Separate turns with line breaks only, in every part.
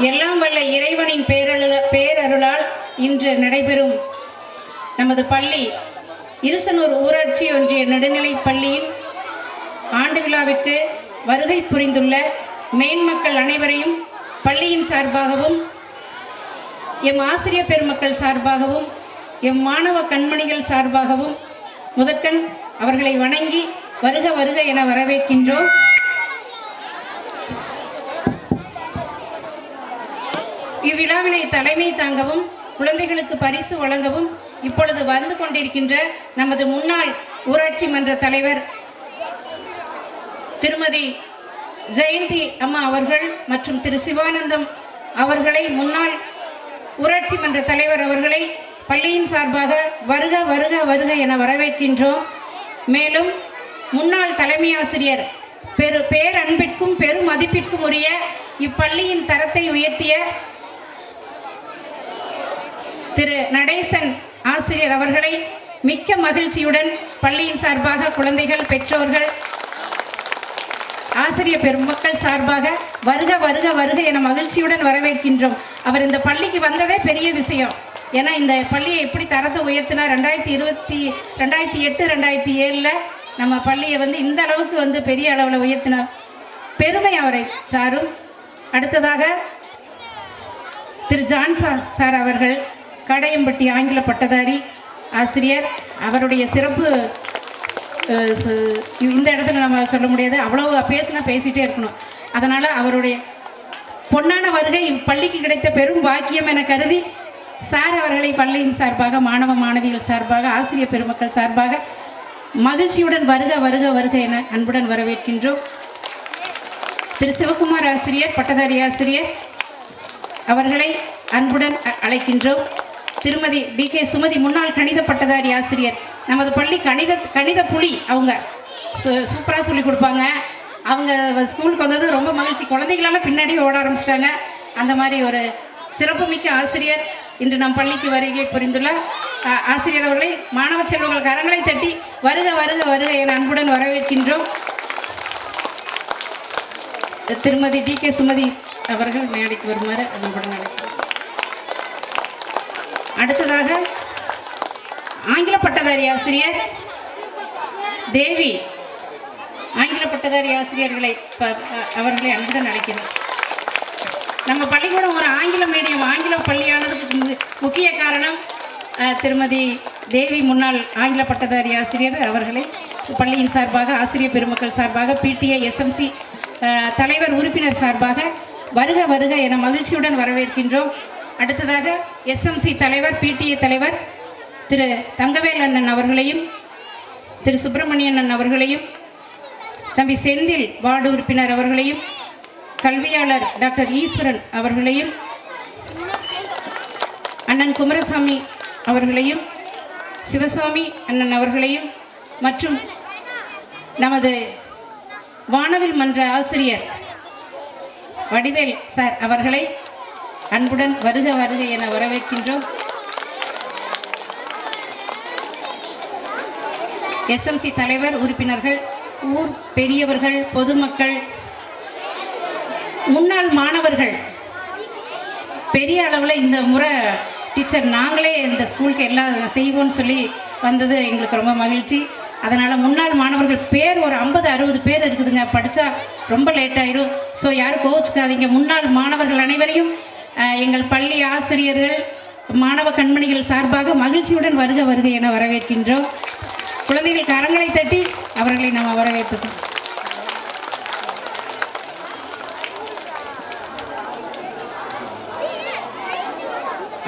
எல்லாம் வல்ல இறைவனின் பேரருளால் இன்று நடைபெறும் நமது பள்ளி இருசனூர் ஊராட்சி ஒன்றிய நடுநிலைப் பள்ளியின் ஆண்டு விழாவிற்கு வருகை புரிந்துள்ள மேன்மக்கள் அனைவரையும் பள்ளியின் சார்பாகவும் எம் ஆசிரியர் பெருமக்கள் சார்பாகவும் எம் மாணவ கண்மணிகள் சார்பாகவும் முதற்கண் அவர்களை வணங்கி வருக வருக என வரவேற்கின்றோம். இவ்விழாவினை தலைமை தாங்கவும் குழந்தைகளுக்கு பரிசு வழங்கவும் இப்பொழுது வந்து கொண்டிருக்கின்ற நமது முன்னாள் ஊராட்சி மன்ற தலைவர் திருமதி ஜெயந்தி அம்மா அவர்கள் மற்றும் திரு சிவானந்தம் அவர்களை, முன்னாள் ஊராட்சி மன்ற தலைவர் அவர்களை பள்ளியின் சார்பாக வருக வருக வருக என வரவேற்கின்றோம். மேலும் முன்னாள் தலைமை ஆசிரியர் பேரன்பிற்கும் பெரும் மதிப்பிற்கும் உரிய இப்பள்ளியின் தரத்தை உயர்த்திய திரு நடேசன் ஆசிரியர் அவர்களை மிக்க மகிழ்ச்சியுடன் பள்ளியின் சார்பாக குழந்தைகள், பெற்றோர்கள், ஆசிரியர் பெருமக்கள் சார்பாக வருக வருக வருக என மகிழ்ச்சியுடன் வரவேற்கின்றோம். அவர் இந்த பள்ளிக்கு வந்ததே பெரிய விஷயம். ஏன்னா இந்த பள்ளியை எப்படி தரத்தை உயர்த்தினார் 2008 2007 நம்ம பள்ளியை இந்த அளவுக்கு பெரிய அளவில் உயர்த்தினார். பெருமை அவரை சாரும். அடுத்ததாக திரு ஜான்சா சார் அவர்கள் கடையம்பட்டி ஆங்கில பட்டதாரி ஆசிரியர். அவருடைய சிறப்பு இந்த இடத்துல நம்ம சொல்ல முடியாது, அவ்வளவு பேசிகிட்டே இருக்கணும். அதனால் அவருடைய பொன்னான வருகை பள்ளிக்கு கிடைத்த பெரும் பாக்கியம் என கருதி சார் அவர்களை பள்ளியின் சார்பாக, மாணவ மாணவிகள் சார்பாக, ஆசிரியர் பெருமக்கள் சார்பாக மகிழ்ச்சியுடன் வருக வருக வருக என அன்புடன் வரவேற்கின்றோம். திரு சிவகுமார் ஆசிரியர், பட்டதாரி ஆசிரியர் அவர்களை அன்புடன் அழைக்கின்றோம். திருமதி DK சுமதி, முன்னாள் கணித பட்டதாரி ஆசிரியர். நமது பள்ளி கணித புலி. அவங்க சூப்பராக சொல்லி கொடுப்பாங்க. அவங்க ஸ்கூலுக்கு வந்தது ரொம்ப மகிழ்ச்சி. குழந்தைகளால் பின்னாடியே ஓட ஆரம்பிச்சிட்டாங்க. அந்த மாதிரி ஒரு சிறப்புமிக்க ஆசிரியர் இன்று நம் பள்ளிக்கு வருகை புரிந்துள்ள ஆசிரியர் அவர்களை மாணவ செல்வங்கள் கரங்களை தட்டி வருக வருக வருக என அன்புடன் வரவேற்கின்றோம். திருமதி DK சுமதி அவர்கள் மேடைக்கு வருமாறு அன்புடன் அழைக்கிறோம். அடுத்ததாக ஆங்கில பட்டதாரி ஆசிரியர் தேவி, ஆங்கில பட்டதாரி ஆசிரியர்களை அவர்களை அன்புடன் அழைக்கிறோம். நம்ம பள்ளிக்கூடம் ஒரு ஆங்கில மீடியம், ஆங்கில பள்ளியானதுக்கு முக்கிய காரணம் திருமதி தேவி, முன்னாள் ஆங்கில பட்டதாரி ஆசிரியர் அவர்களை பள்ளியின் சார்பாக, ஆசிரியர் பெருமக்கள் சார்பாக, PTA SMC தலைவர் உறுப்பினர் சார்பாக வருக வருக என மகிழ்ச்சியுடன் வரவேற்கின்றோம். அடுத்ததாக SMC தலைவர், PTA தலைவர் திரு தங்கவேல் அண்ணன் அவர்களையும், திரு சுப்பிரமணியன் அவர்களையும், தம்பி செந்தில் வார்டு உறுப்பினர் அவர்களையும், கல்வியாளர் டாக்டர் ஈஸ்வரன் அவர்களையும், அண்ணன் குமரசாமி அவர்களையும், சிவசாமி அண்ணன் அவர்களையும் மற்றும் நமது வானவில் மன்ற ஆசிரியர் வடிவேல் சார் அவர்களை அன்புடன் வருக வருக என வரவேற்கின்றோம். SMC தலைவர், உறுப்பினர்கள், ஊர் பெரியவர்கள், பொதுமக்கள், முன்னாள் மாணவர்கள், பெரிய அளவில் இந்த முறை டீச்சர் நாங்களே இந்த ஸ்கூலுக்கு எல்லாம் செய்வோம்னு சொல்லி வந்தது எங்களுக்கு ரொம்ப மகிழ்ச்சி. அதனால் முன்னாள் மாணவர்கள் பேர் ஒரு 50-60 பேர் இருக்குதுங்க. படித்தா ரொம்ப லேட் ஆயிரும். ஸோ யாரும் கோவிச்சுக்காதீங்க. முன்னாள் மாணவர்கள் அனைவரையும் எங்கள் பள்ளி ஆசிரியர்கள், மாணவ கண்மணிகள் சார்பாக மகிழ்ச்சியுடன் வருக வருக என வரவேற்கின்றோம். குழந்தைகள் கரங்களை தட்டி அவர்களை நம்ம வரவேற்போம்.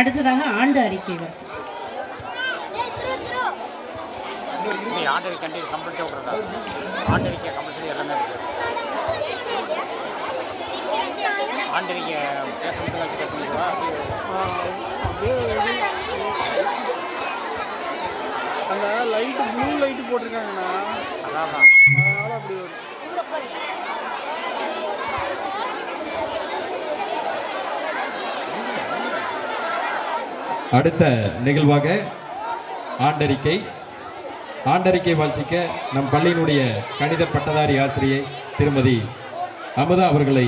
அடுத்ததாக ஆண்டு அறிக்கை வாசி.
அந்த லைட்டு ப்ளூ லைட்டு போட்டிருக்காங்கண்ணா, அதனால அப்படி வரும்.
அடுத்த நிகழ்வாக ஆண்டறிக்கை வாசிக்க நம் பள்ளியினுடைய கணித பட்டதாரி ஆசிரியை திருமதி அமுதா அவர்களை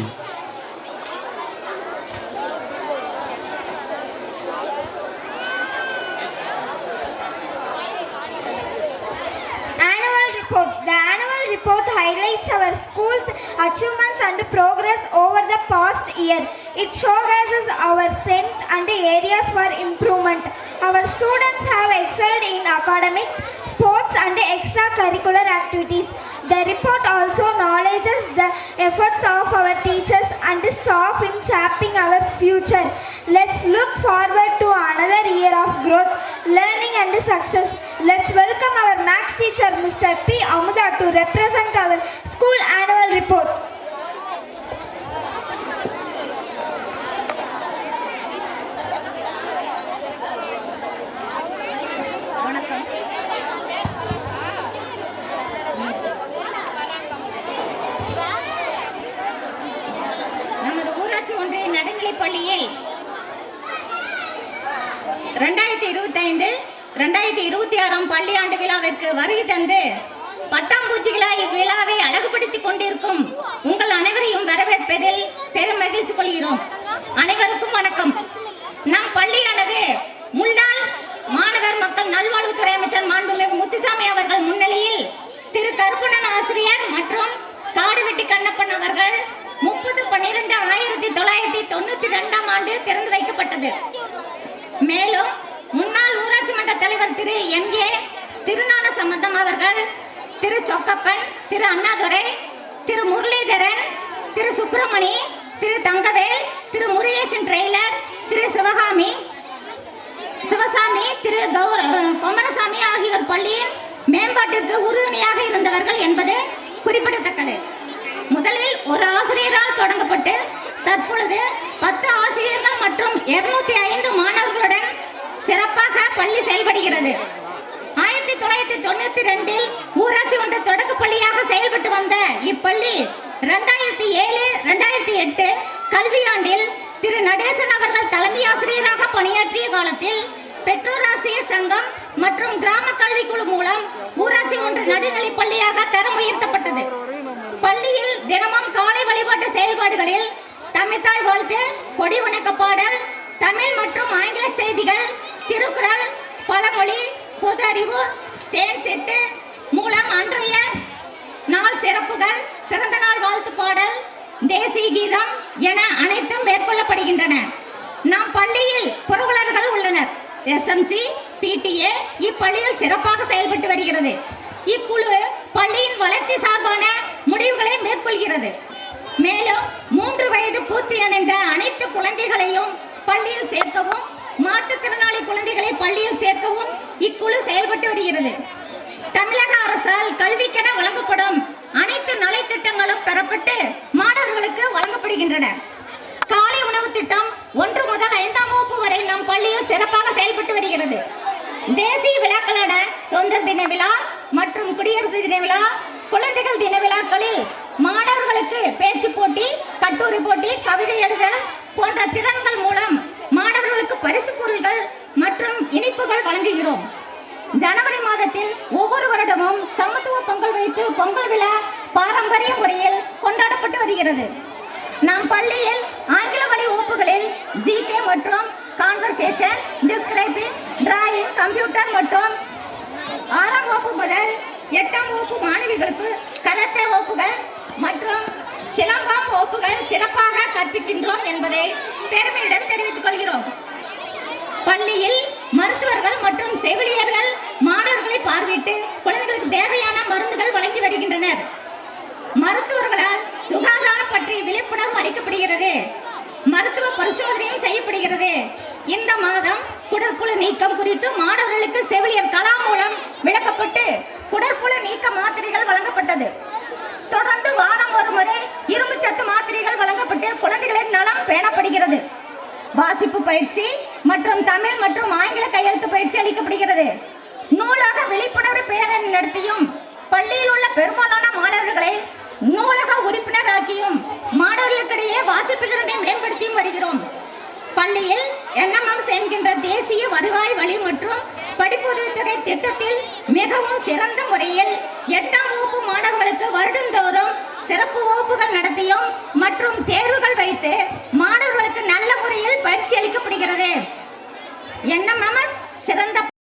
highlights our school's achievements and progress over the past year. It showcases our strength and areas for improvement. Our students have excelled in academics, sports and extracurricular activities. The report also acknowledges the efforts of our teachers and staff in shaping our future. Let's look forward to another year of growth, learning and success. Let's welcome our maths teacher Mr. P. Amuda to represent our school annual report.
நமது ஊராட்சி ஒன்றிய நடுநிலைப் பள்ளியில் 2025-2026 பள்ளியாண்டு விழாவிற்கு வருகை தந்து பட்டாம்பூச்சிகளாய் இவ்விழாவை அழகுபடுத்திக் கொண்டிருக்கும் உங்கள் அனைவரையும் வரவேற்பதில் பெரும் மகிழ்ச்சி கொள்கிறோம். அனைவருக்கும் வணக்கம். நம் பள்ளியானது முன்னாள் மாணவர் மக்கள் நல்வாழ்வுத்துறை அமைச்சர் மாண்புமிகு முத்துசாமி அவர்கள் முன்னிலையில் திரு கருப்பணன் ஆசிரியர் மற்றும் காடுவெட்டி கண்ணப்பன் அவர்கள் 30/12/1992 திறந்து வைக்கப்பட்டது. மேலும் முன்னாள் ஊராட்சி மன்ற தலைவர் திரு எம்.ஏ. திருஞான சம்பந்தம் அவர்கள், திரு சொக்கப்பன், திரு அண்ணாதுரை, திரு முரளிதரன், திரு சுப்பிரமணி, திரு தங்கவேல், திரு முருகேசன் ட்ரெய்லர், திரு சிவசாமி, திரு குமரசாமி ஆகியோர் பள்ளியின் மேம்பாட்டிற்கு உறுதுணையாக இருந்தவர்கள் என்பது குறிப்பிடத்தக்கது. முதலில் ஒரு ஆசிரியரால் தொடங்கப்பட்டு தற்பொழுது 10 ஆசிரியர்கள் மற்றும் 205 மாணவர்களுடன் சிறப்பாக பள்ளி செயல்படுகிறது. 1992 ஊராட்சி ஒன்றிய தொடக்க பள்ளியாக செயல்பட்டு வந்த இப்பள்ளி 2007-2008 கல்வியாண்டில் திரு நடேசன் அவர்கள் தலைமை ஆசிரியராக பணியாற்றிய காலத்தில் பெற்றோர் ஆசிரியர் சங்கம் மற்றும் கிராம கல்விக்குழு மூலம் ஊராட்சி ஒன்றிய நடுநிலைப் பள்ளியாக தரம் உயர்த்தப்பட்டது. பள்ளியில் தினமும் காலை வழிபாட்டு செயல்பாடுகளில் தமிழ்த்தாய் வாழ்த்து, கொடி வணக்க பாடல், தமிழ் மற்றும் ஆங்கில செய்திகள், திருக்குறள், பழமொழி, பொது அறிவு, தேன் சிட்டு மூலம் அன்றைய நாள் சிறப்புகள், பிறந்த நாள் வாழ்த்து பாடல், தேசிய கீதம் என அனைத்தும் மேற்கொள்ளப்படுகின்றன. நம் பள்ளியில் பொறுப்பாளர்கள் உள்ளனர். SMC, PTA இப்பள்ளியில் சிறப்பாக செயல்பட்டு வருகிறது. இக்குழு பள்ளியின் வளர்ச்சி சார்பான முடிவுகளை மேற்கொள்கிறது. மேலும் 3 வயது பூர்த்தி அடைந்த அனைத்து குழந்தைகளையும் பள்ளியில் சேர்க்கவும், மாற்றுத்திறனாளி குழந்தைகளை பள்ளியில் சேர்க்கவும் இக்குழு செயல்பட்டு வருகிறது. தமிழக அரசால் கல்விக்கென வழங்கப்படும் அனைத்து நலத்திட்டங்களும் பெறப்பட்டு மாணவர்களுக்கு வழங்கப்படுகின்றன. காலை உணவு திட்டம் 1 முதல் 5ஆம் வகுப்பு வரை நம் பள்ளியில் சிறப்பாக செயல்பட்டு வருகிறது. தேசிய விழாக்களான சுதந்திர தின விழா மற்றும் குடியரசு தின விழா, குழந்தைகள் தின விழாக்களில் மாணவர்களுக்கு பேச்சு போட்டி, கட்டுரை போட்டி, கவிதை எழுதல் போன்ற திறன்கள் மூலம் மாணவர்களுக்கு பரிசு பொருட்கள் மற்றும் இனிப்புகள் வழங்குகிறோம். ஜனவரி மாதத்தில் ஒவ்வொரு வருடமும் சமத்துவ பொங்கல் வைத்து பொங்கல் விழா பாரம்பரிய முறையில் கொண்டாடப்பட்டு வருகிறது. நம் பள்ளியில் ஆங்கில வழி வகுப்புகளில் GK மற்றும் கான்வர்சேஷன், டிஸ்கிரைபிங், டிராயிங், கம்ப்யூட்டர் மற்றும் 6ஆம் வகுப்பு முதல் 8ஆம் வகுப்பு மாணவிகளுக்கு கராத்தே வகுப்புகள் மற்றும் சிலம்பம் வகுப்புகள் சிறப்பாக கற்பிக்கின்றோம் என்பதை பெருமையுடன் தெரிவித்துக் கொள்கிறோம். பள்ளியில் மருத்துவர்கள் மற்றும் செவிலியர்கள் மாணவர்களை பார்வையிட்டு குழந்தைகளுக்கு தேவையான மருந்துகள் வழங்கி வருகின்றனர். மருத்துவர்களால் சுகாதாரம் பற்றி விழிப்புணர்வு அளிக்கப்படுகிறது. மருத்துவ பரிசோதனையும் செய்யப்படுகிறது. இந்த மாதம் குடற்புழு நீக்கம் குறித்து மாணவர்களுக்கு செவிலியர் கலா மூலம் விளக்கப்பட்டு குடற்புழு நீக்க மாத்திரைகள் வழங்கப்பட்டது. தொடர்ந்து வாரம் ஒரு முறை இரும்பு சத்து மாத்திரைகள் வழங்கப்பட்டு குழந்தைகளின் நலம் பேணப்படுகிறது. வாசிப்பு பயிற்சி மற்றும் தமிழ் மற்றும் ஆங்கில கையெழுத்து பயிற்சி அளிக்கப்படுகிறது. நூலக விழிப்புணர்வு பேரணி நடத்தியும் பள்ளியில் உள்ள பெரும்பாலான மாணவர்களை நூலக உறுப்பினராக்கியும் மாணவர்களுக்கிடையே வாசிப்பு திறனை மேம்படுத்தியும் வருகிறோம். பள்ளியில் NMS என்கின்ற தேசிய வருவாய் வழி மற்றும் படிப்புதவித்தொகை திட்டத்தில் மிகவும் சிறந்த முறையில் 8ஆம் வகுப்பு மாணவர்களுக்கு வருடந்தோறும் சிறப்பு வகுப்புகள் நடத்தியும் மற்றும் தேர்வுகள் வைத்து மாணவர்களுக்கு நல்ல முறையில் பயிற்சி அளிக்கப்படுகிறது. NMS சிறந்த